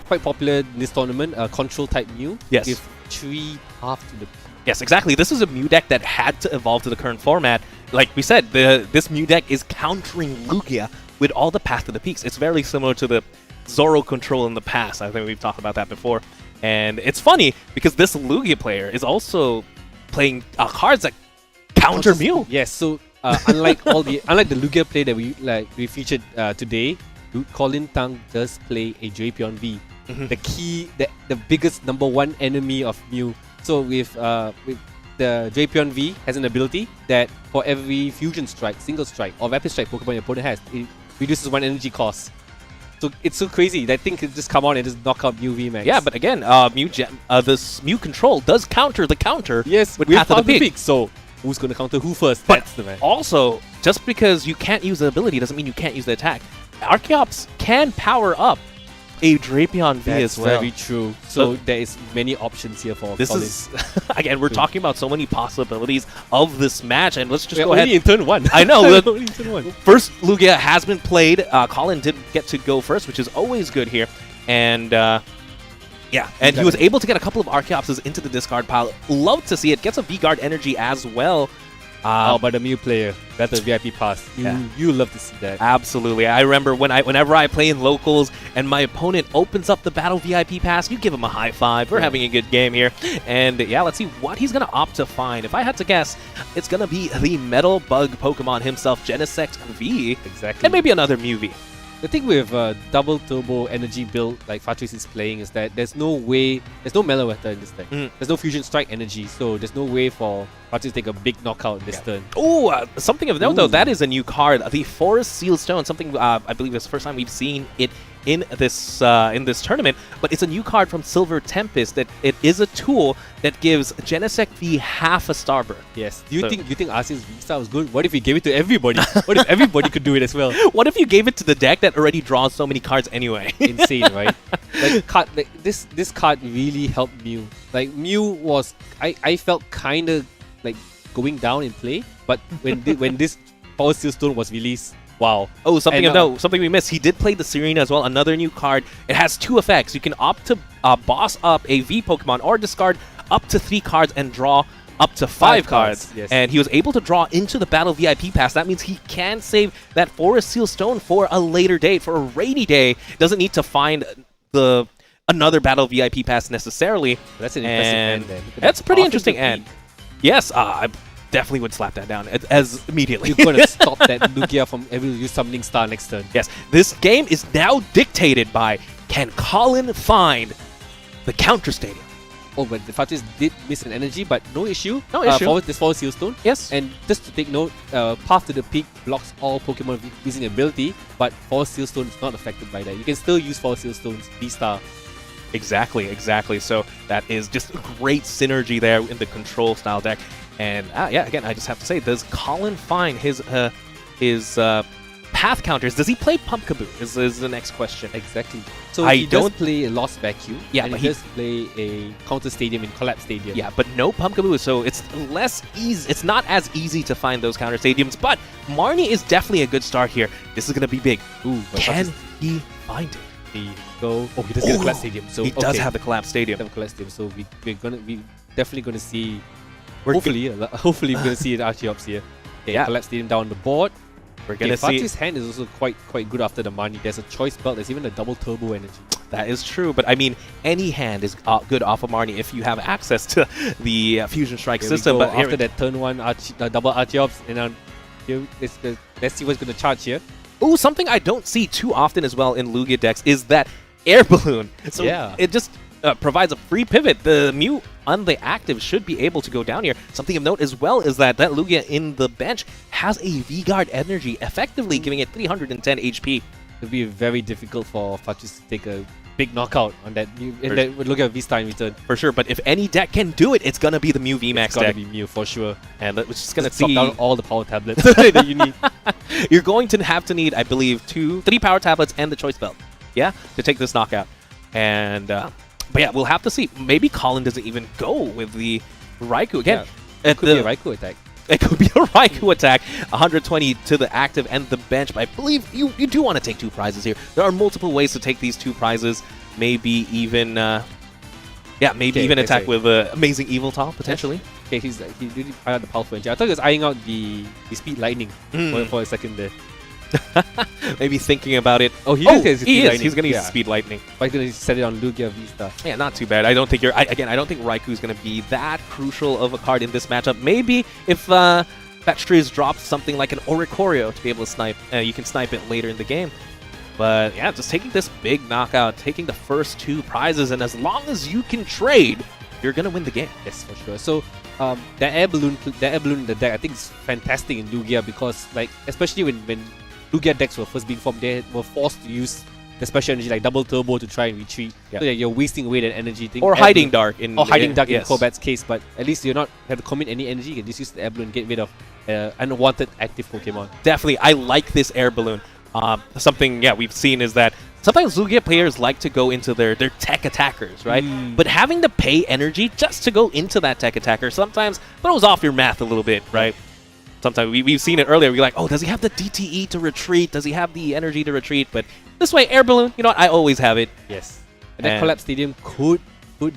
quite popular in this tournament, control type Mew. Yes. With 3 path to the... Yes, exactly. This is a Mew deck that had to evolve to the current format. Like we said, this Mew deck is countering Lugia with all the Path to the Peaks. It's very similar to the Zoro control in the past. I think we've talked about that before. And it's funny because this Lugia player is also playing cards that counter Mew. Yes, so unlike the Lugia play that we featured today, Colin Tang does play a Drapion V. The biggest #1 enemy of Mew. So with the Drapion V has an ability that for every Fusion Strike, Single Strike, or Rapid Strike Pokemon your opponent has, it reduces 1 energy cost. So it's so crazy that thing could just come on and just knock out Mew VMAX. Yeah, but again, this Mew control does counter the counter. Yes, with Path of the Peak. So who's going to counter who first? But that's the man. Also, just because you can't use the ability doesn't mean you can't use the attack. Archeops can power up a Drapion V as well. That's very true. So there is many options here for this Colin. is again, we're talking about so many possibilities of this match, and let's just go only ahead. in turn 1. I know. Only in turn 1. First Lugia has been played. Colin did get to go first, which is always good here. And yeah, and he was able to get a couple of Archeopses into the discard pile. Love to see it. Gets a V-Guard energy as well. But the Mew player, that's a VIP pass. You love to see that. Absolutely. I remember whenever I play in locals and my opponent opens up the battle VIP pass, you give him a high five. We're having a good game here. And yeah, let's see what he's going to opt to find. If I had to guess, it's going to be the Metal Bug Pokemon himself, Genesect V. Exactly. And maybe another Mew V. The thing with double turbo energy build like Fatriz is playing is that there's no Mellow Weather in this deck. There's no Fusion Strike energy, so there's no way for Fatriz to take a big knockout this turn. Oh, something of note though, that is a new card, the Forest Seal Stone, something I believe it's the first time we've seen it in this tournament, but it's a new card from Silver Tempest that it is a tool that gives Genesect V half a Starburst. Yes. Do you think Arceus V-Star was good? What if we gave it to everybody? What if everybody could do it as well? What if you gave it to the deck that already draws so many cards anyway? Insane, right? This card really helped Mew. Like Mew was, I felt kind of like going down in play, but when this Power Seal Stone was released, wow. Oh, something we missed. He did play the Serena as well, another new card. It has 2 effects. You can opt to boss up a V Pokemon or discard up to 3 cards and draw up to 5 cards. Yes. And he was able to draw into the Battle VIP pass. That means he can save that Forest Seal Stone for a later date, for a rainy day. Doesn't need to find another Battle VIP pass necessarily. That's an impressive end then. That's a pretty interesting end. Yes, I definitely would slap that down as immediately. You're going to stop that Lugia from able to use Summoning Star next turn. Yes, this game is now dictated by, can Colin find the counter stadium? Oh, but the Fatriz did miss an energy, but no issue. No issue. This Forest Seal Stone. Yes. And just to take note, Path to the Peak blocks all Pokemon using ability, but Forest Seal Stone is not affected by that. You can still use Forest Seal Stone's V-Star. Exactly. So that is just great synergy there in the control style deck. And yeah, again, I just have to say, does Colin find his path counters? Does he play Pumpkaboo? Is the next question. Exactly. So he does play a Lost Vacuum. Yeah, and but he does play a Counter Stadium in Collapse Stadium. Yeah, but no Pumpkaboo, so it's less easy. It's not as easy to find those counter stadiums. But Marnie is definitely a good start here. This is gonna be big. Ooh, can he find it? He does get a Collapse Stadium. So he does have the Collapse Stadium. So we're definitely gonna see. Hopefully we're gonna see an Archeops here. Okay, yeah. Collapse Stadium down on the board. We're gonna see. Fatriz's hand is also quite good after the money. There's a choice belt. There's even a double turbo energy. That is true, but I mean, any hand is good off of Marnie if you have access to the Fusion Strike system. But after that turn 1 double Archeops, and let's see what's gonna charge here. Oh, something I don't see too often as well in Lugia decks is that air balloon. So it just provides a free pivot. The Mew on the active should be able to go down here. Something of note as well is that Lugia in the bench has a V-Guard energy, effectively giving it 310 HP. It'll be very difficult for Fatriz to take a big knockout on that Mew. Look at V-Star in return. For sure, but if any deck can do it, it's gonna be the Mew VMAX deck. It's gonna be Mew for sure. And we're just gonna see down all the power tablets that you need. You're going to have to need, I believe, 3 power tablets and the choice belt, yeah, to take this knockout. And but yeah, we'll have to see. Maybe Colin doesn't even go with the Raikou again. Yeah, it could be a Raikou attack. It could be a Raikou attack. 120 to the active and the bench. But I believe you do want to take 2 prizes here. There are multiple ways to take these 2 prizes. maybe even maybe even okay, attack sorry. with Amazing Evil Tall potentially. Okay, he really fired the powerful engine. I thought he was eyeing out the speed lightning for a second there. Maybe thinking about it. Oh, he is. He's gonna use speed lightning. But he's gonna set it on Lugia Vista. Yeah, not too bad. I don't think I don't think Raiku's gonna be that crucial of a card in this matchup. Maybe if Fatriz drops something like an Oricorio to be able to snipe, you can snipe it later in the game. But yeah, just taking this big knockout, taking the first 2 prizes, and as long as you can trade, you're gonna win the game. Yes, for sure. So the air balloon in the deck, I think is fantastic in Lugia because, like, especially when Lugia decks were first being formed, they were forced to use the special energy like double turbo to try and retreat. Yeah. So that you're wasting away that energy thing. Or hiding dark in in Kobat's case, but at least you're not have to commit any energy. You can just use the air balloon and get rid of unwanted active Pokemon. Definitely, I like this air balloon. Something we've seen is that sometimes Lugia players like to go into their tech attackers, right? But having to pay energy just to go into that tech attacker sometimes throws off your math a little bit, right? Sometimes we've seen it earlier. We're like, oh, does he have the DTE to retreat? Does he have the energy to retreat? But this way, air balloon, you know what? I always have it. Yes. And that Collapse Stadium could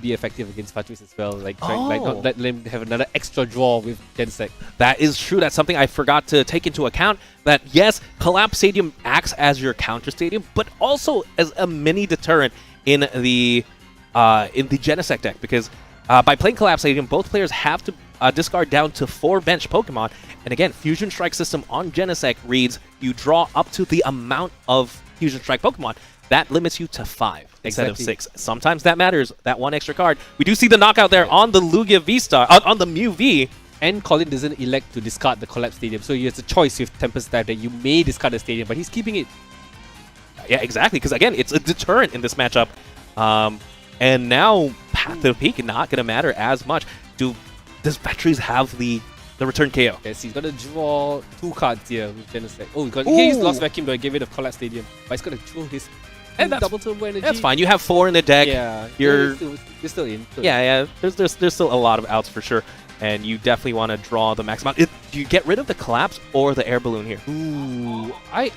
be effective against Fatriz as well. Like, not let him have another extra draw with Genesect. That is true. That's something I forgot to take into account. That yes, Collapse Stadium acts as your counter stadium, but also as a mini deterrent in the Genesect deck, because by playing Collapse Stadium, both players have to discard down to 4 bench Pokemon. And again, Fusion Strike system on Genesect reads you draw up to the amount of Fusion Strike Pokemon. That limits you to 5 instead of 6. Sometimes that matters, that 1 extra card. We do see the knockout there on the Lugia V-Star, on the Mew V. And Colin doesn't elect to discard the Collapse Stadium, so he has a choice with Tempest type that you may discard the Stadium, but he's keeping it. Yeah, exactly, because again, it's a deterrent in this matchup. And now Path to the Peak not going to matter as much. Does Fatriz have the return KO? Yes, he's gonna draw 2 cards here with Genesect. Oh, he used Lost Vacuum to get rid of Collapse Stadium, but he's gonna draw his double turbo energy. That's fine. You have 4 in the deck. Yeah, you're still in. Yeah. There's still a lot of outs for sure, and you definitely want to draw the max amount. Do you get rid of the Collapse or the air balloon here? Ooh, I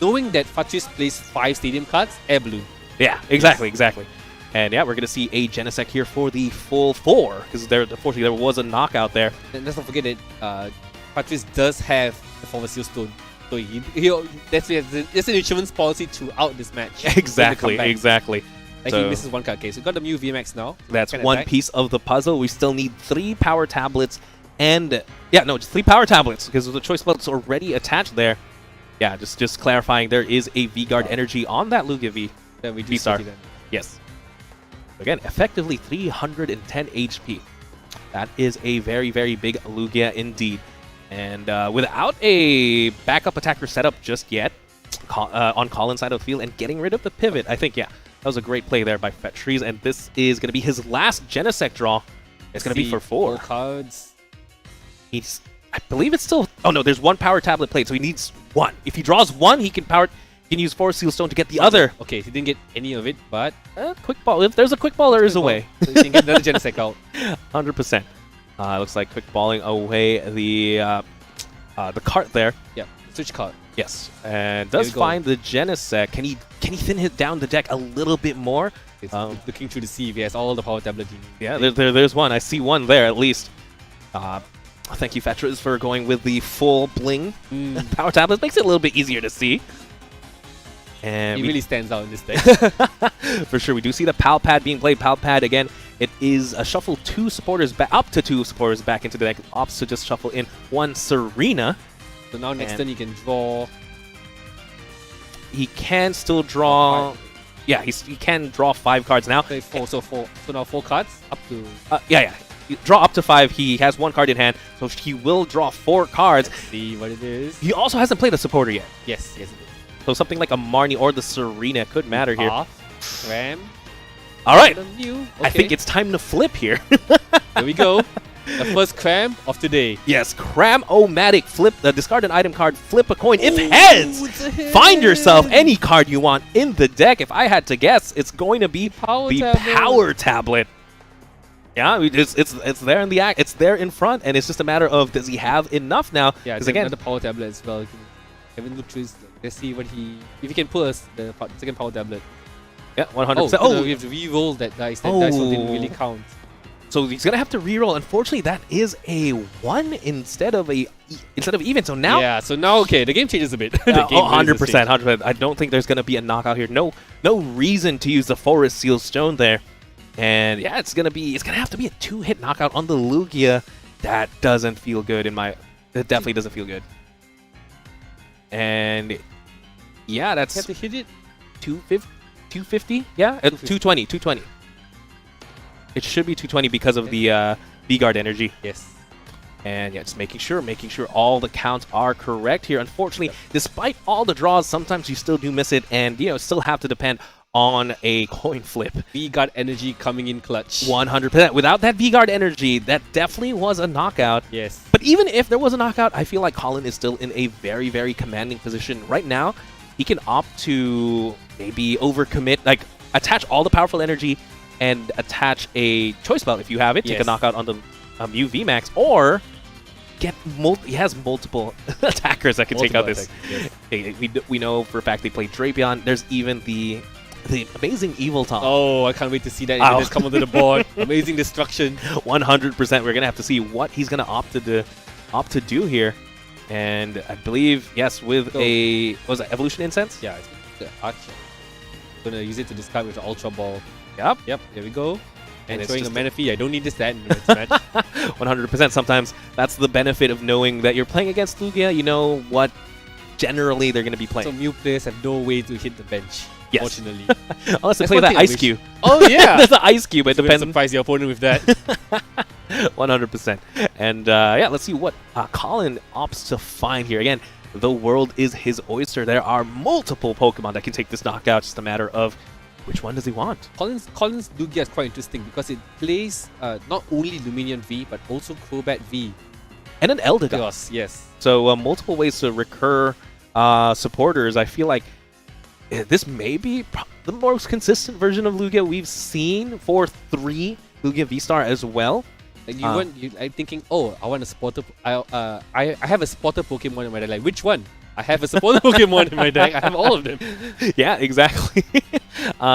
knowing that Fatriz plays 5 stadium cards, air balloon. Yeah, exactly. And yeah, we're going to see a Genesect here for the full 4, because unfortunately there was a knockout there. And let's not forget that Fatriz does have the former Seal Stone. So that's an insurance policy throughout this match. Exactly. Like So he misses 1 card. Okay, so we got the Mew VMAX now. That's one piece of the puzzle. We still need 3 power tablets and... just 3 power tablets, because the choice belt's already attached there. Yeah, just clarifying, there is a V-Guard energy on that Lugia V-Star. Yes. Again, effectively 310 HP. That is a very, very big Lugia indeed. And without a backup attacker setup just yet on Colin's side of the field and getting rid of the pivot, I think, that was a great play there by Fatriz. And this is going to be his last Genesect draw. It's going to be for 4 cards. I believe it's still... Oh, no, there's 1 power tablet played, so he needs 1. If he draws 1, he can use 4 Seal Stone to get the other. Okay, he didn't get any of it, but... Quick Ball. If there's a Quick Ball, there is a way. So you can get another Genesect out. 100%. Looks like Quick Balling away the cart there. Yeah, switch card. Yes, and does find the Genesect. Can he thin down the deck a little bit more? It's looking through the sea if he has all the power tablet. Yeah, there's one. I see one there at least. Thank you, Fatriz, for going with the full bling power tablets. Makes it a little bit easier to see. And he really stands out in this deck. For sure. We do see the Pal Pad being played. Pal Pad, again, it is a shuffle 2 supporters back, up to 2 supporters back into the deck. Opts to just shuffle in 1 Serena. So now next turn he can draw... He can still draw... Yeah, he can draw 5 cards now. Okay, 4. So now 4 cards up to... Yeah. You draw up to 5. He has 1 card in hand, so he will draw 4 cards. Let's see what it is. He also hasn't played a supporter yet. Yes, it is. So something like a Marnie or the Serena could matter here. Cram. All right. Okay. I think it's time to flip here. Here we go. The first cram of today. Yes, Cram-O-Matic. Flip the discard an item card, flip a coin. If heads, find yourself any card you want in the deck. If I had to guess, it's going to be the Power Tablet. Yeah, it's there in the act. It's there in front, and it's just a matter of does he have enough now? Yeah, it's another Power Tablet as well. Kevin look through his, let's see what if he can pull us the second Power Tablet. Yeah, 100%. Oh, Oh, we have to re-roll that dice. That dice roll didn't really count. So he's gonna have to reroll. Unfortunately, that is a 1 instead of even. So now, yeah. So now, okay, the game changes a bit. The game 100%, 100%. I don't think there's gonna be a knockout here. No reason to use the Forest Seal Stone there. And yeah, it's gonna have to be a 2-hit knockout on the Lugia. That doesn't feel good That definitely doesn't feel good. And yeah, that's You have to hit it. 250. Yeah, 220. 220. It should be 220 because of the V-Guard energy. Yes. And yeah, just making sure all the counts are correct here. Unfortunately, despite all the draws, sometimes you still do miss it, and still have to depend on a coin flip. V-Guard energy coming in clutch. 100%. Without that V-Guard energy, that definitely was a knockout. Yes. But even if there was a knockout, I feel like Colin is still in a very, very commanding position. Right now, he can opt to maybe overcommit, like attach all the powerful energy and attach a choice belt if you have it, take a knockout on the Mew VMAX, or get he has multiple attackers that can take out this. Yes. We know for a fact they play Drapion. There's even the amazing Evil Tom. Oh, I can't wait to see that if it just come onto the board. Amazing destruction. 100%. We're gonna have to see what he's gonna opt to do here, and I believe with was it Evolution Incense? Yeah, it's the Archer. Gonna use it to discard with the Ultra Ball. Yep. There we go. And it's throwing a Manaphy. I don't need this stat in the next match. 100%. Sometimes that's the benefit of knowing that you're playing against Lugia. You know what generally they're going to be playing. So Mew players have no way to hit the bench, fortunately. Unless they play that Ice Cube. Oh, yeah! There's an Ice Cube. It depends. Surprise your opponent with that. 100%. And let's see what Colin opts to find here. Again, the world is his oyster. There are multiple Pokemon that can take this knockout. Just a matter of which one does he want? Colin's Lugia is quite interesting because it plays not only Luminion V, but also Crobat V. And an Elder Chaos, yes. So multiple ways to recur supporters. I feel like this may be the most consistent version of Lugia we've seen for 3 Lugia V-Star as well. Like I'm thinking, oh, I want a supporter. I have a supporter Pokemon in my deck. Like, which one? I have a supporter Pokemon in my deck. I have all of them. Yeah, exactly.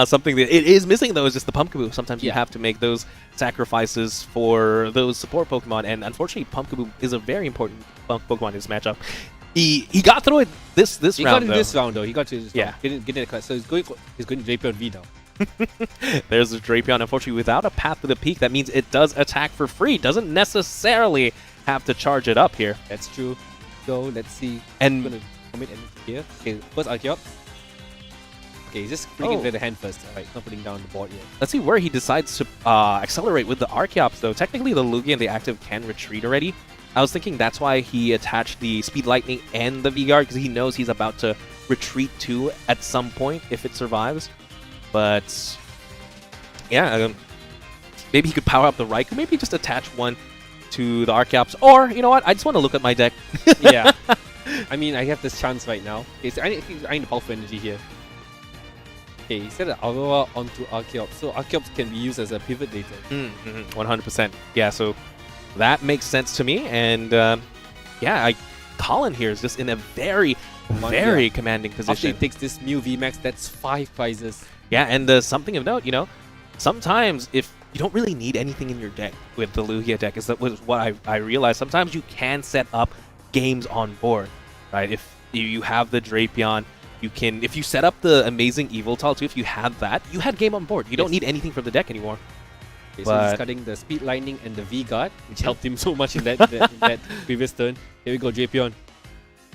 Something that it is missing, though, is just the Pumpkaboo. Sometimes you have to make those sacrifices for those support Pokemon, and unfortunately, Pumpkaboo is a very important Pokemon in this matchup. He got through it this round. He got into this round, though. He got to this round. Get it. So he's going to Drapion V now. There's the Drapion. Unfortunately, without a path to the peak, that means it does attack for free. Doesn't necessarily have to charge it up here. That's true. So let's see. And I'm gonna commit anything here. Okay, first Archeops. Okay, he's just putting it with the hand first. Alright, not putting down the board yet. Let's see where he decides to accelerate with the Archeops, though. Technically, the Lugia and the active can retreat already. I was thinking that's why he attached the Speed Lightning and the V-Guard, because he knows he's about to retreat too at some point if it survives. But yeah, maybe he could power up the Raikou. Maybe just attach one to the Archeops. Or, you know what? I just want to look at my deck. Yeah. I mean, I have this chance right now. Okay, so I need the powerful energy here. Okay, he set an Aurora onto Archeops. So Archeops can be used as a pivot later. 100%. Yeah, so that makes sense to me. And Colin here is just in a very commanding position. After he takes this Mew VMAX, that's 5 prizes. Yeah, and something of note, sometimes if you don't really need anything in your deck with the Lugia deck, is that was what I realized. Sometimes you can set up games on board, right? If you have the Drapion, you can, if you set up the amazing Evoltal too, if you have that, you had game on board. You don't need anything from the deck anymore. Okay, so he's cutting the Speed Lightning and the V-Guard, which helped him so much in that previous turn. Here we go, Drapion.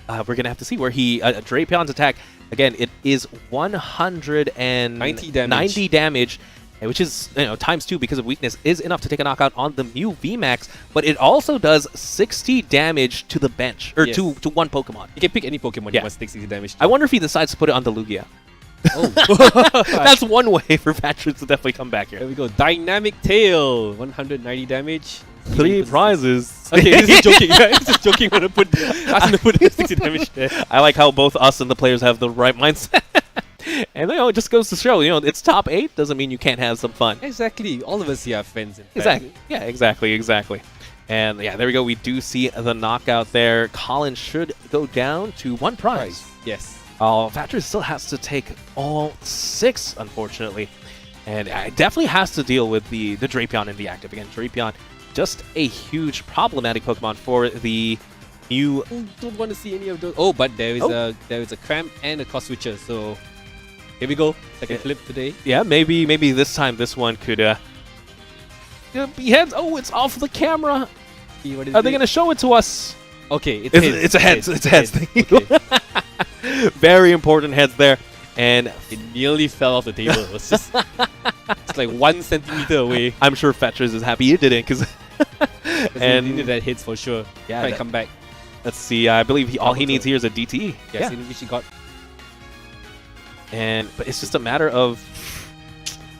We're going to have to see where he... Drapion's attack, again, it is 190 damage, which is, times 2 because of weakness, is enough to take a knockout on the Mew VMAX, but it also does 60 damage to the bench, or to one Pokemon. You can pick any Pokemon you must take 60 damage to. I wonder if he decides to put it on the Lugia. Oh. That's one way for Fatriz to definitely come back here. There we go. Dynamic Tail, 190 damage. 3 prizes. Okay, this is joking. Yeah, this is joking. I'm going to ask him to put 60 damage there. I like how both us and the players have the right mindset. And it just goes to show, it's top 8 doesn't mean you can't have some fun. Exactly. All of us here have friends. Exactly. Yeah, exactly. And yeah, there we go. We do see the knockout there. Colin should go down to 1 prize. Yes. Fatriz still has to take all 6, unfortunately. And it definitely has to deal with the Drapion in the active. Again, Drapion, just a huge problematic Pokemon for the new... Don't want to see any of those. Oh, but there is a Cramp and a Cost Switcher, so here we go. Second flip today. Yeah, maybe this time this one could be heads. Oh, it's off the camera. Are they going to show it to us? Okay, it's a heads. It's heads. Okay. Very important heads there. And it nearly fell off the table. It was just it's like 1 centimeter away. I'm sure Fatriz is happy it didn't, because and he needed that hits for sure. Yeah, try to come back. Let's see. I believe all he needs here is a DT. Yes, yeah. Which he got. But it's just a matter of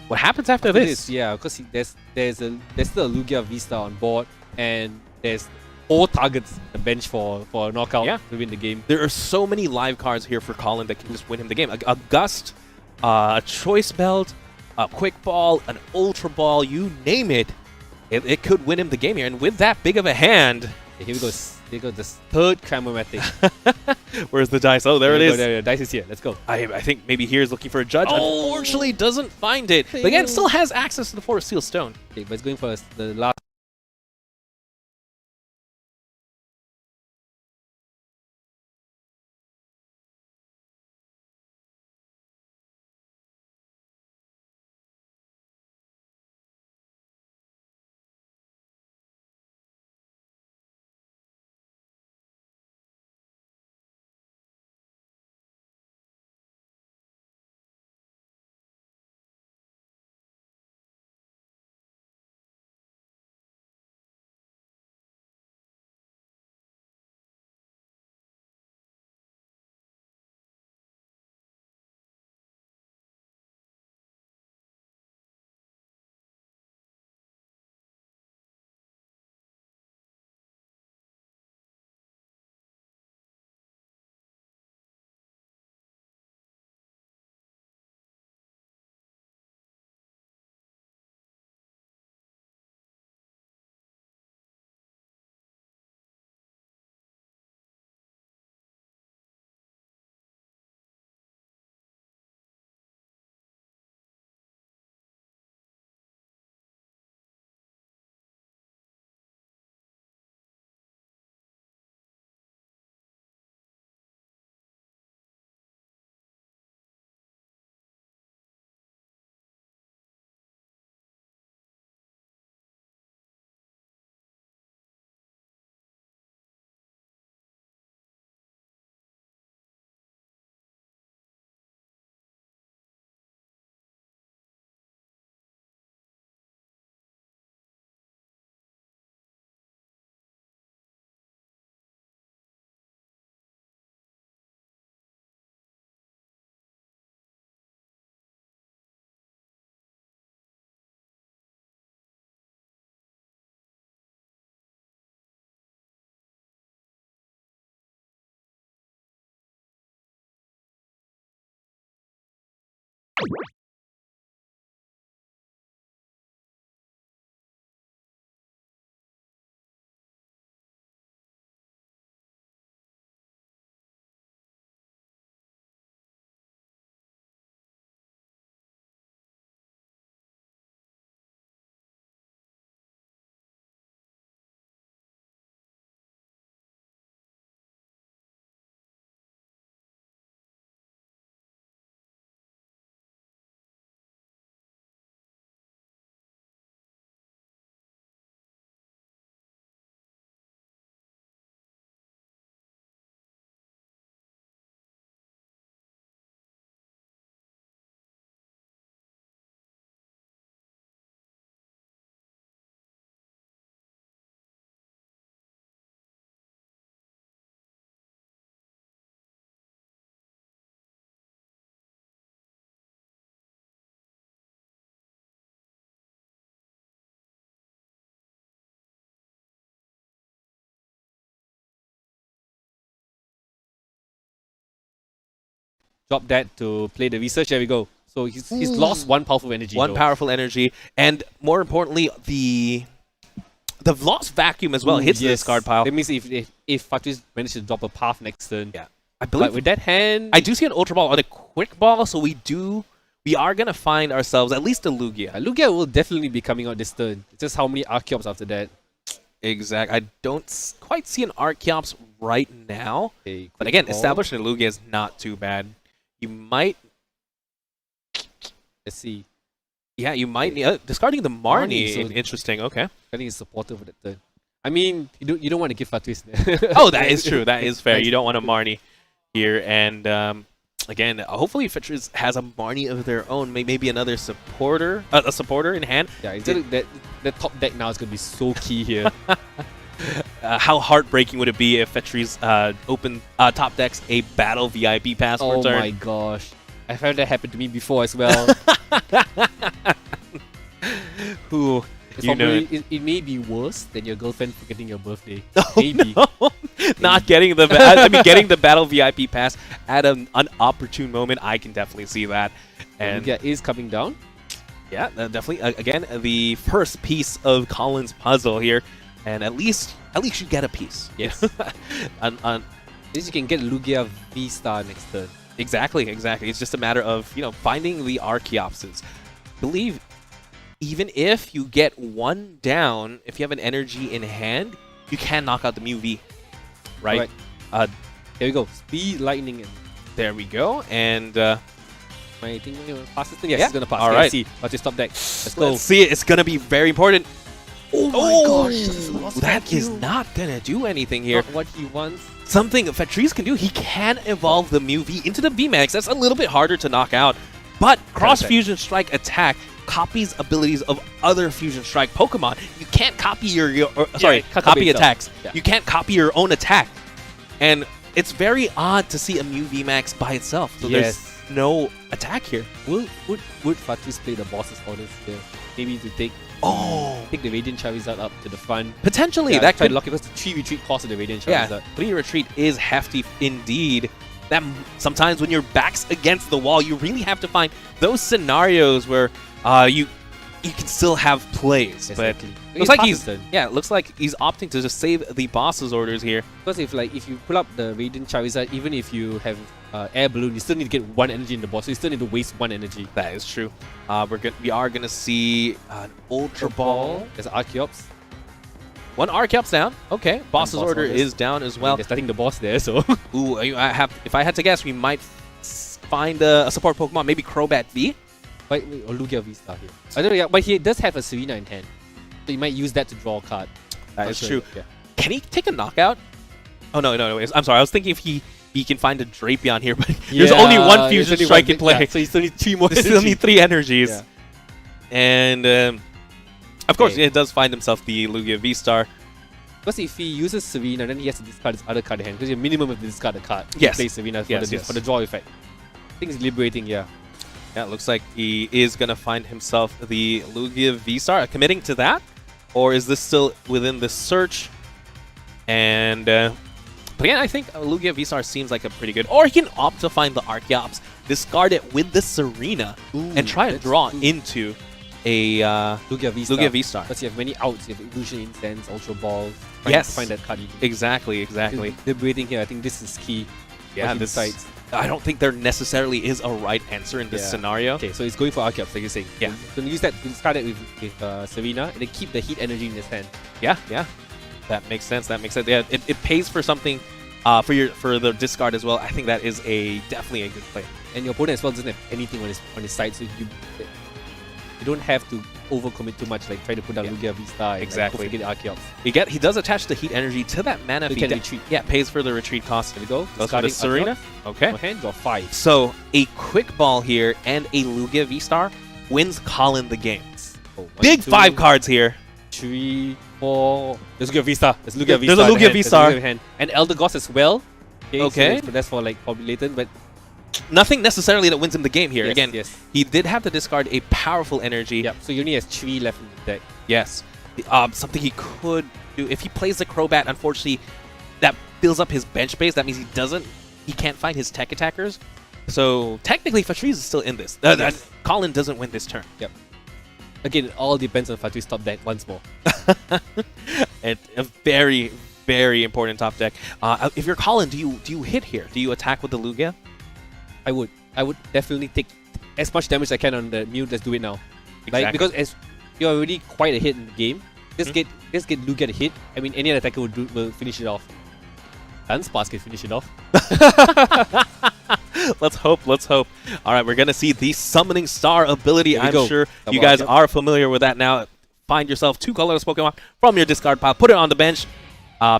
what happens after this. Yeah, because there's still a Lugia Vista on board, and there's 4 targets on the bench for a knockout to win the game. There are so many live cards here for Colin that can just win him the game. A Gust, a Choice Belt, a Quick Ball, an Ultra Ball, you name it. It could win him the game here. And with that big of a hand... Here we go. Here goes this 3rd Cramomatic. Where's the dice? Oh, there it is. The dice is here. Let's go. I think maybe here's looking for a judge. Oh. Unfortunately, doesnn't find it. But again, still has access to the Forest Seal Stone. Okay, but it's going for the last... Drop that to play the research. There we go. So he's lost 1 powerful energy. One powerful energy, and more importantly, the lost vacuum as well hits the discard pile. That means if Fatriz manages to drop a path next turn, believe But with that hand, I do see an Ultra Ball on a Quick Ball, so we are gonna find ourselves at least a Lugia. Lugia will definitely be coming out this turn. It's just how many Archeops after that. Exact. I don't quite see an Archeops right now. Okay, But again, ball. establishing a Lugia is not too bad. You might... Let's see. Yeah, you might need... discarding the Marnie. So Interesting, okay. I think it's supportive for that turn. I mean, you don't want to give Fatriz. Oh, that is true. That is fair. You don't want a Marnie here. And again, hopefully Fatriz has a Marnie of their own. Maybe another supporter, a supporter in hand. Yeah, that top deck now is going to be so key here. How heartbreaking would it be if Fatriz open top decks a battle VIP pass for Oh turn? my gosh. I've had that happen to me before as well. Who you know it may be worse than your girlfriend forgetting your birthday. Oh, Maybe. no. Not getting the I mean getting the battle VIP pass at an opportune moment. I can definitely see that. And Lugia is coming down. yeah, definitely. Again, the first piece of Colin's puzzle here, and at least you get a piece. Yes. on At least you can get Lugia V-Star next turn. Exactly. It's just a matter of, finding the Archeopses. Believe, even if you get one down, if you have an energy in hand, you can knock out the Mew V. Right? Here we go. Speed, Lightning, and There we go. And my thing going to pass this thing? Yes, Yeah. it's going to pass. All Okay, right. let's see. What's your stop deck? Let's go. let's see it. It's going to be very important. Oh Oh, gosh. that is not going to do anything here. Not what he wants. Something Fatriz can do, he can evolve the Mew V into the VMAX. That's a little bit harder to knock out. But Cross Fusion Strike attack copies abilities of other Fusion Strike Pokemon. You can't copy copy itself. attacks. Yeah. You can't copy your own attack. And it's very odd to see a Mew VMAX by itself. So Yes. there's no attack here. Would Fatriz play the boss's orders here? Maybe to take the Radiant Charizard up to the front. Potentially, Yeah, that try could to lock it because the 3 retreat cost of the Radiant Yeah, Charizard. 3 retreat is hefty indeed. That sometimes when your back's against the wall, you really have to find those scenarios where you can still have plays. Exactly. But looks like Passing looks like he's opting to just save the boss's orders here. Because if you pull up the Radiant Charizard, even if you have Air Balloon, you still need to get 1 energy in the boss, so you still need to waste 1 energy. That is true. We are gonna see an Ultra Ball. There's Archeops. 1 Archeops down. Okay, boss's boss order orders. is down as well. There's nothing the boss there, so Ooh, if I had to guess, we might find a support Pokemon, maybe Crobat V. wait, or Lugia V-Star here. I don't know, yeah, but he does have a Serena in hand, so you might use that to draw a card. That Not is sure true. yet, Can he take a knockout? Oh no! I'm sorry. I was thinking if he can find a Drapion here, but there's only 1 there's Fusion only Strike one in play. yeah, so you still need 3 more. You still need 3 energies. Yeah. And of course, Okay. it does find himself the Lugia V-Star. Because if he uses Serena, then he has to discard his other card in hand. Because you minimum have to discard a card. Yes. Play Serena for, Yes, the, yes. for the draw effect. I think it's liberating, yeah. Yeah, it looks like he is going to find himself the Lugia V-Star. Committing to that? Or is this still within the search? And but yeah, I think Lugia V-Star seems like a pretty good... Or he can opt to find the Archeops, discard it with the Serena, and try to that's draw true. into a Lugia V-Star. Lugia V-Star. Because you have many outs. You have Illusion Incense, Ultra Balls. Yes. Find that card. Exactly. Liberating here, I think this is key. Yeah, What he this decides. I don't think there necessarily is a right answer in this Yeah. scenario. Okay, so he's going for Archeops, like you're saying. Yeah. He's going to use that to discard it with Serena, and then keep the heat energy in his hand. Yeah. That makes sense. Yeah, it pays for something for the discard as well. I think that is definitely a good play. And your opponent as well doesn't have anything on his side, so you don't have to overcommit too much, like try to put down Lugia V-Star and Exactly. get Archeops. He does attach the heat energy to that mana. So he can retreat. Yeah, pays for the retreat cost. There we go. Goes for the Discarding Serena. Okay. Archeops. Hand, draw 5. So a quick ball here and a Lugia V-Star wins Colin the game. Oh, 1, Big 2, 5 cards here. 3, 4. There's Lugia V-Star. There's Lugia There's V-Star. a in the Lugia hand. V-Star. There's Lugia in hand. And Elder Goss as well. Okay. So that's for like probably later, but Nothing necessarily that wins him the game here. yes, Again, yes. he did have to discard a powerful energy. Yep. So he only has 3 left in the deck. Yes. Something he could do if he plays the Crobat. Unfortunately, that fills up his bench space. That means he can't find his tech attackers. So technically, Fatriz is still in this. Yes. Colin doesn't win this turn. Yep. Again, it all depends on Fatriz's top deck once more. And a very, very important top deck. If you're Colin, do you hit here? Do you attack with the Lugia? I would definitely take as much damage as I can on the Mew. Let's do it now. Exactly. Like, because as you're already quite ahead in the game, just get Lugia to hit. I mean, any other attacker will finish it off. Dunsparce can finish it off. Let's hope. Let's hope. All right, we're gonna see the Summoning Star ability. I'm sure you guys are familiar with that now. Find yourself 2 colorless Pokemon from your discard pile. Put it on the bench.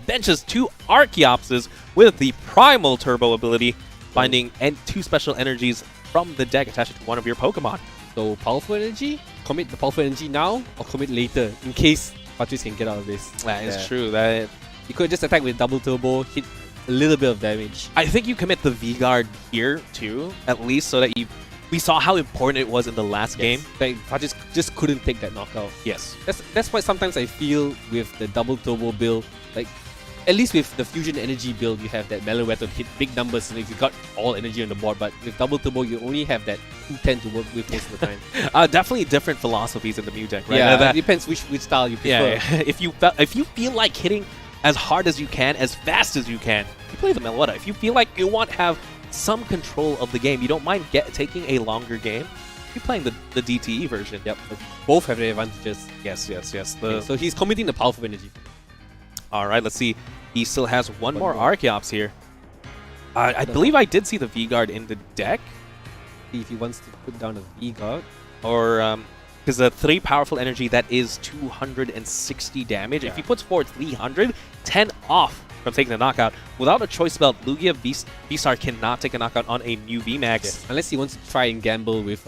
Benches 2 Archeopses with the Primal Turbo ability, finding 2 special energies from the deck attached to one of your Pokemon. So powerful energy, commit the powerful energy now or commit later in case Fatriz can get out of this. That is true. That you could just attack with double turbo, hit a little bit of damage. I think you commit the V-Guard here too, at least so that we saw how important it was in the last game. Like Fatriz just couldn't take that knockout. Yes. That's why sometimes I feel with the double turbo build, like at least with the fusion energy build, you have that Melon Weapon hit big numbers and if you got all energy on the board, but with double turbo you only have that 210 to work with most of the time. Definitely different philosophies in the Mew deck, right? Yeah, it depends which style you prefer. Yeah, if you feel like hitting as hard as you can, as fast as you can, you play the Meloetta. If you feel like you want to have some control of the game, you don't mind taking a longer game, you're playing the DTE version. Yep, both have their advantages. Yes. Okay, so he's committing the powerful energy. All right, let's see. He still has one more Archeops here. I believe I did see the V-Guard in the deck. See if he wants to put down a V-Guard. Or, because the 3 powerful energy, that is 260 damage. Yeah. If he puts forward 300, 10 off from taking the knockout. Without a choice belt, Lugia V-Star cannot take a knockout on a Mew VMAX. Yes. Unless he wants to try and gamble with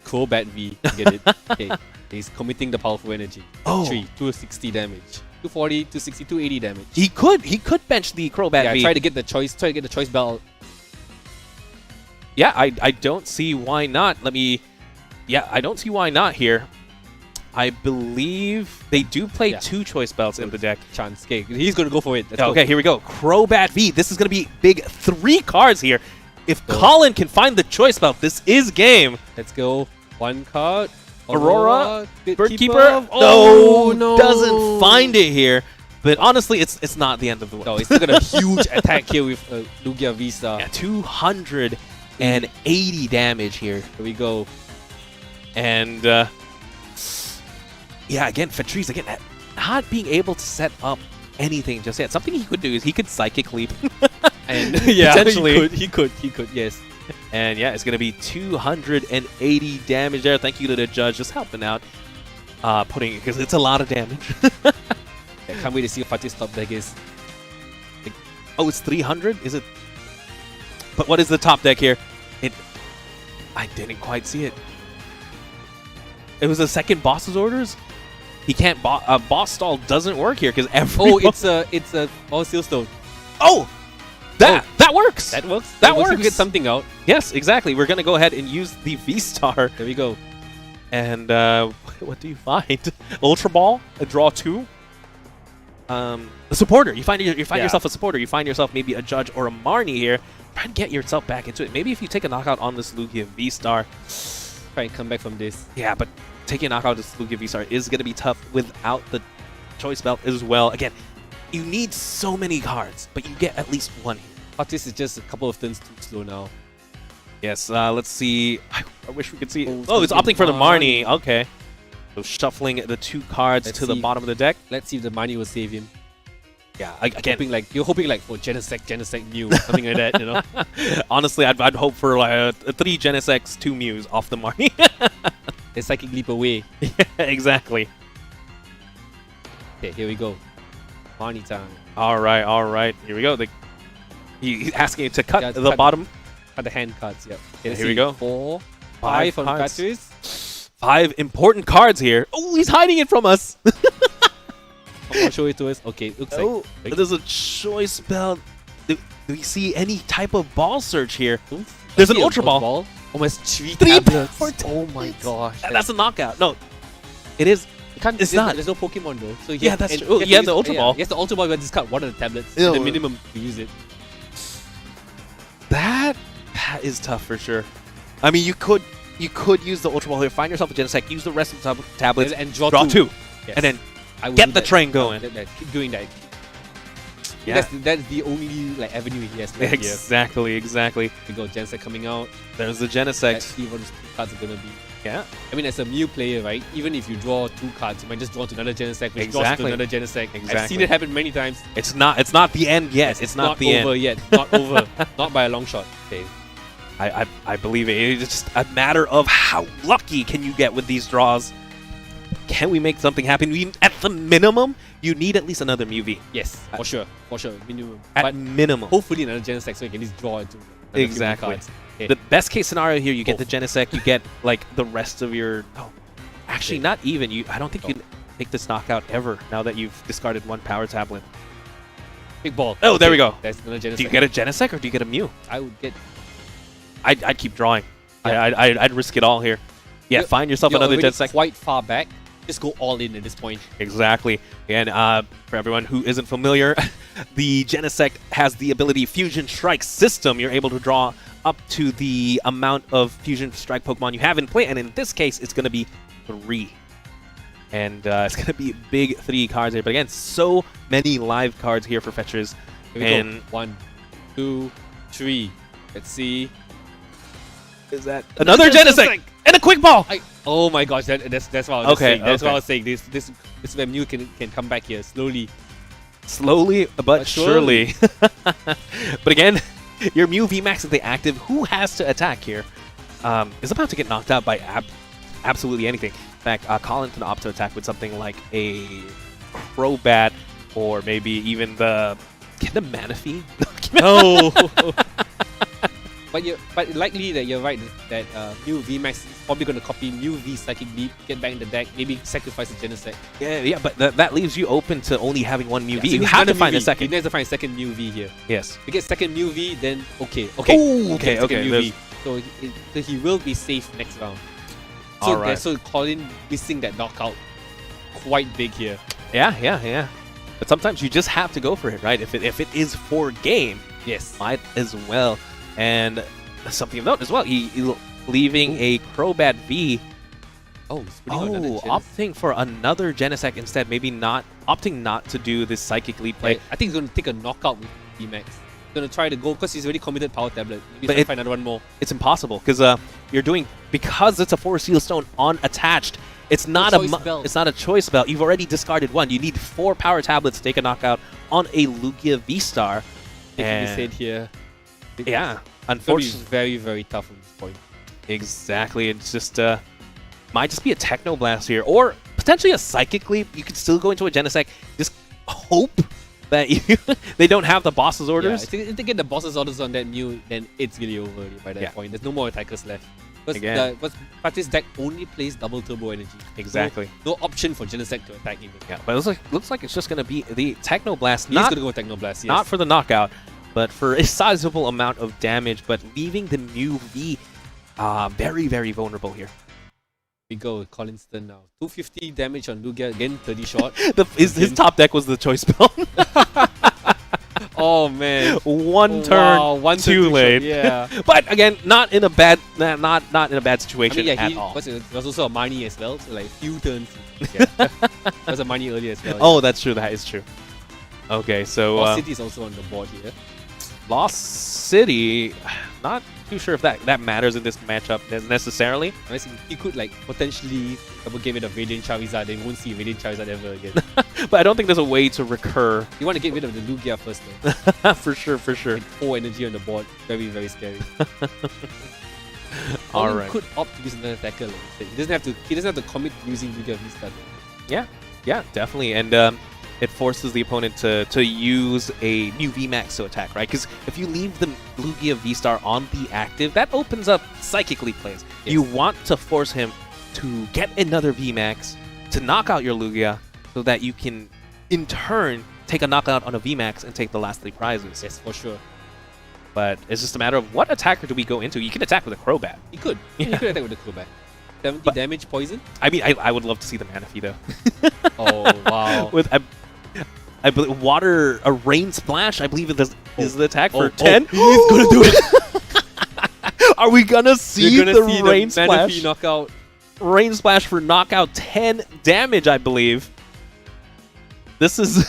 Crobat V to get it. Okay, he's committing the powerful energy. 260 damage. 240, 260, 280 damage. He could bench the Crobat V. Try to get the choice belt. Yeah, I don't see why not. I don't see why not here. I believe they do play 2 choice belts in the deck. Chance. Okay, he's going to go for it. Okay, here we go. Crobat V. This is going to be big 3 cards here. If Colin can find the choice belt, this is game. Let's go. 1 card. Aurora, Birdkeeper. No, doesn't find it here. But honestly, it's not the end of the world. No, he's still got a huge attack here with Lugia V-Star. Yeah, 280 damage here. Here we go. And yeah, again, Fatriz, again, not being able to set up anything just yet. Something he could do is he could Psychic Leap. And yeah, potentially. he could, yes. And yeah, it's going to be 280 damage there. Thank you to the judge just helping out. Because it's a lot of damage. I can't wait to see what Fatiz's top deck is. Oh, it's 300? Is it? But what is the top deck here? I didn't quite see it. It was the second boss's orders? He can't boss stall doesn't work here because everyone... Oh, it's a Seal Stone. Oh! That works! That works? That works! We get something out. Yes, exactly. We're going to go ahead and use the V-Star. There we go. And what do you find? Ultra Ball, a draw 2. A supporter. You find yourself a supporter. You find yourself maybe a Judge or a Marnie here. Try and get yourself back into it. Maybe if you take a knockout on this Lugia V-Star. Try and come back from this. Yeah, but taking a knockout on this Lugia V-Star is going to be tough without the choice belt as well. Again, you need so many cards, but you get at least 1 here. Fatriz is just a couple of turns too slow now. Yes, let's see. I wish we could see. Oh, it's opting for the Marnie. Okay. So shuffling the 2 cards to the bottom of the deck. Let's see if the Marnie will save him. Yeah, again, you're hoping for Genesect Mew, something like that, you know. Honestly, I'd hope for like 3 Genesects, 2 Mews off the Marnie. They Psychic Leap away. Yeah, exactly. Okay, here we go. Marnie time. All right. Here we go. He's asking you to cut the bottom. Cut the hand cards. Yep. Okay, here we go. 4, 5 on Fatriz. 5 important cards here. Oh, he's hiding it from us. I'll show it to us. Okay, looks like there's a choice belt. Do we see any type of ball search here? There's an Ultra Ball. Almost 3 tablets. Oh my gosh. That's a knockout. No, it is. It's not. There's no Pokemon though. So yeah, that's true. You have the Ultra Ball. Yes, the Ultra Ball. You discard one of the tablets. The minimum to use it. That is tough for sure. I mean, you could use the Ultra Ball here. Find yourself a Genesect. Use the rest of the tablets and draw 2. Yes. And then get the train going. Keep doing that. Yeah. That's the only like avenue he has left here. Exactly. We got Genesect coming out. There's the Let's Genesect. see what his cards are gonna be. Yeah. I mean, as a Mew player, right? Even if you draw 2 cards, you might just draw to another Genesect, which draws to another Genesect. I've seen Exactly. it happen many times. It's not the end yet. It's not the over end. yet. Not over. Not by a long shot. Okay. I believe it. It's just a matter of how lucky can you get with these draws. Can we make something happen? At the minimum, you need at least another Mew V. Yes, for sure. Minimum. At But minimum. hopefully another Genesect so you can just draw into another few Exactly. cards. Okay. The best case scenario here, you get the Genesect, you get like the rest of your. Oh, actually, not even. I don't think you take this knockout ever. Now that you've discarded 1 power tablet. Big ball. Oh, there we go. That's another Genesect. Do you get a Genesect or do you get a Mew? I would get. I'd keep drawing. Yeah. I'd risk it all here. Yeah, find yourself another already Genesect. quite far back. Just go all in at this point. Exactly. And for everyone who isn't familiar, the Genesect has the ability Fusion Strike system. You're able to draw up to the amount of Fusion Strike Pokemon you have in play, and in this case, it's going to be 3. And it's going to be big 3 cards here. But again, so many live cards here for Fatriz. Here we go. 1, 2, 3. Let's see. Is that another Genesect? And a quick ball! Oh my gosh, that's what I was saying. That's what I was saying. This is where Mew can come back here slowly. Slowly but surely. But again, your Mew VMAX is the active. Who has to attack here? Is about to get knocked out by absolutely anything. In fact, Colin can opt to attack with something like a Crobat or maybe even the Manaphy. No. But likely that you're right that Mew VMAX is probably going to copy Mew V Psychic Leap, get back in the deck, maybe sacrifice the Genesect. Yeah, but that leaves you open to only having 1 Mew V. So you have to find a second. You need to find a second Mew V here. Yes. To get second Mew V, then okay. Mew V. So he will be safe next round. So Alright. So Colin missing that knockout quite big here. Yeah. But sometimes you just have to go for it, right? If it is for game, yes, might as well. And something of note as well, he leaving a Crobat V. Oh, Opting for another Genesect instead. Maybe opting not to do this Psychic Leap play. I think he's going to take a knockout with VMAX. He's going to try to go because he's already committed Power Tablet. Maybe he's find another one more. It's impossible because because it's a 4 Seal Stone unattached. It's not a choice belt. You've already discarded 1. You need 4 Power Tablets to take a knockout on a Lugia V-Star. And he said here. Yeah, unfortunately, it's very, very tough at this point. Exactly. It's just might just be a Techno Blast here, or potentially a Psychic Leap. You could still go into a Genesect. Just hope that they don't have the boss's orders. Yeah, if they get the boss's orders on that Mew, then it's really over by that point. There's no more attackers left. Because Fatriz deck only plays double turbo energy. Exactly. No option for Genesect to attack even. Yeah, but it looks like it's just going to be the Techno Blast. He's going to go Techno Blast. Yes. Not for the knockout, but for a sizable amount of damage, but leaving the Mew V very, very vulnerable here. We go with Colin's turn now. 250 damage on Lugia, again 30 shot. His top deck was the choice belt. Oh man, one turn too late. Yeah, but again, not in a bad situation at all. It was also a Mani as well, so like few turns. Yeah. That was a Mani earlier as well. Oh, that's true. That is true. Okay, so Lost City is also on the board here. Lost City, not too sure if that matters in this matchup necessarily. He could like potentially double game it of Radiant Charizard, then won't see Radiant Charizard ever again. But I don't think there's a way to recur. You want to get rid of the Lugia first though. For sure. Like 4 energy on the board, very, very scary. Alright. Could opt to use another attacker like I said. He doesn't have to commit to using Lugia V-Star. Yeah, definitely. And it forces the opponent to use a new VMAX to attack, right? Because if you leave the Lugia V-Star on the active, that opens up Psychic Leap plays. Yes. You want to force him to get another VMAX to knock out your Lugia so that you can, in turn, take a knockout on a VMAX and take the last 3 prizes. Yes, for sure. But it's just a matter of what attacker do we go into? You can attack with a Crobat. You could. Yeah. You could attack with a Crobat. 70 damage, poison? I mean, I would love to see the Manaphy, though. Oh, wow. With I believe a rain splash. I believe is the attack for 10. He's gonna do it. Are we gonna see the rain splash? Knockout. Rain splash for knockout 10 damage, I believe. This is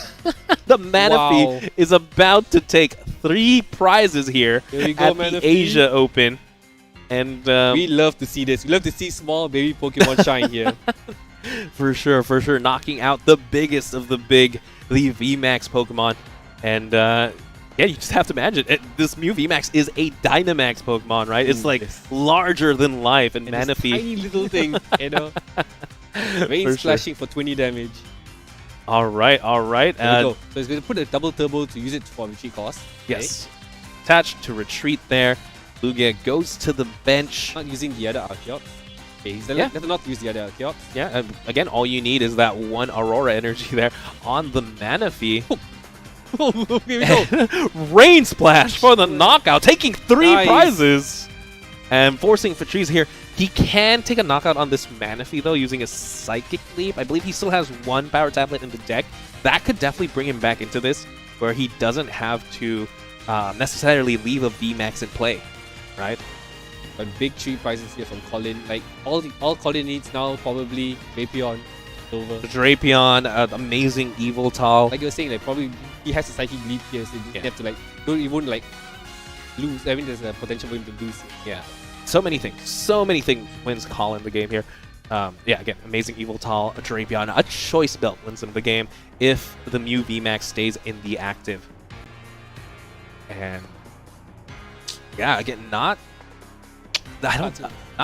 The Manaphy is about to take 3 prizes here There you go, at Manaphy. the Asia Open. And we love to see this. We love to see small baby Pokemon shine here. for sure, knocking out the biggest of the big, the VMAX Pokemon. And yeah, you just have to imagine, this Mew VMAX is a Dynamax Pokemon, right? It's like larger than life, and Manaphy. Tiny little thing, you know. Rain splashing for 20 damage. All right. There we go. So it's going to put a double turbo to use it for retreat cost. Yes. Attached to retreat there. Lugia goes to the bench. Not using the other Archeops. Okay, he's not to use the other Archeops. Yeah, again, all you need is that one Aurora energy there on the Manaphy. Here we go. Rain Splash for the knockout, taking 3 Nice. prizes. And forcing Fatriz here. He can take a knockout on this Manaphy, though, using a Psychic Leap. I believe he still has 1 Power Tablet in the deck. That could definitely bring him back into this, where he doesn't have to necessarily leave a VMAX in play, right? But big 3 prizes here from Colin. Like, all Colin needs now, probably Vaporeon, Silver. The Drapion, amazing Evoltal. Like you were saying, like, probably he has a Psychic Leap here, so you have to, like, he won't, like, lose. I mean, there's a potential for him to lose. Yeah. So many things wins Colin the game here. Yeah, again, amazing Evoltal, a Drapion, a Choice Belt wins him the game if the Mew VMAX stays in the active. And yeah, again, not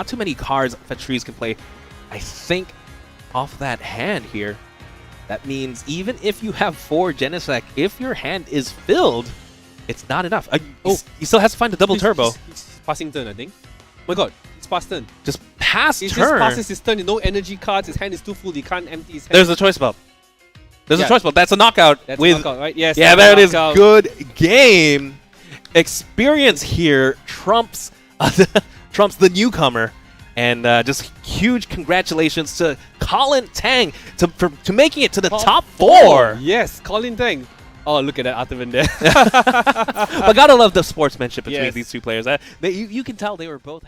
too many cards Fatriz can play. I think off that hand here, that means even if you have 4 Genesect, if your hand is filled, it's not enough. He still has to find a double turbo. He's passing turn, I think. Oh my god, it's past turn. Just pass He turn. just passes his turn, no energy cards, his hand is too full, he can't empty his hand. There's a choice belt. There's a choice belt. That's a knockout. That's with a knockout, right? Yes. Yeah, there it is. Knockout. Good game. Experience here trumps trumps the newcomer. And just huge congratulations to Colin Tang to making it to the top 4. Yes, Colin Tang. Oh, look at that Artavan there. I gotta love the sportsmanship between Yes. these 2 players. You can tell they were both